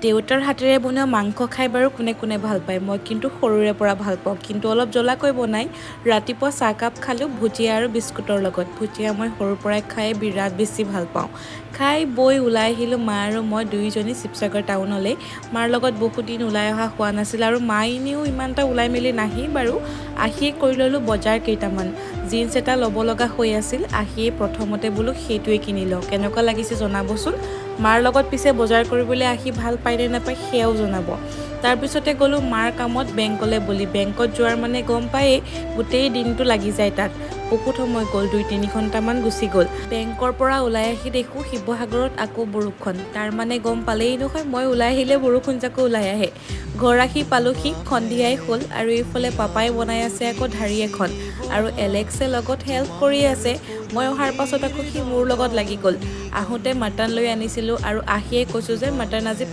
দেউতাৰ হাতেৰে বনোৱা মাংস খাই বাৰু কোনে কোনে ভাল পায়, মই কিন্তু সৰুৰে পৰা ভাল পাওঁ। কিন্তু অলপ জ্বলাকৈ বনাই। ৰাতিপুৱা চাহকাপ খালোঁ ভুজিয়া আৰু বিস্কুটৰ লগত। ভুজিয়া মই সৰুৰ পৰাই খাই বিৰাট বেছি ভাল পাওঁ। খাই বৈ ওলাই আহিলোঁ মা আৰু মই দুয়োজনী শিৱসাগৰ টাউনলৈ। মাৰ লগত বহুত দিন ওলাই অহা হোৱা নাছিল আৰু মাই এনেও ইমান এটা ওলাই মেলি নাহেই বাৰু। আহিয়ে কৰি ল'লোঁ বজাৰ কেইটামান। জিন্স এটা ল'ব লগা হৈ আছিল, আহিয়ে প্ৰথমতে বোলো সেইটোৱে কিনি লওঁ। কেনেকুৱা লাগিছে জনাবচোন। মাৰ লগত পিছে বজাৰ কৰিবলৈ আহি ভাল পায় নে নাপায় সেয়াও জনাব। তাৰপিছতে গ'লোঁ মাৰ কামত বেংকলৈ বুলি। বেংকত যোৱাৰ মানে গম পায়েই গোটেই দিনটো লাগি যায় তাত। বহুত সময় গ'ল, 2-3 ঘণ্টামান গুচি গ'ল। বেংকৰ পৰা ওলাই আহি দেখোঁ শিৱসাগৰত আকৌ বৰষুণ। তাৰ মানে গম পালেই নহয় মই ওলাই আহিলে বৰষুণ জাকো ওলাই আহে। ঘৰ আহি পালোহি সন্ধিয়াই হ'ল আৰু এইফালে পাপাই বনাই আছে আকৌ ঢাৰি এখন আৰু এলেক্সে লগত হেল্প কৰি আছে। মই অহাৰ পাছত আকৌ সি মোৰ লগত লাগি গ'ল। আহোঁতে মাটন লৈ আনিছিলোঁ আৰু আহিয়ে কৈছোঁ যে মাটন আজি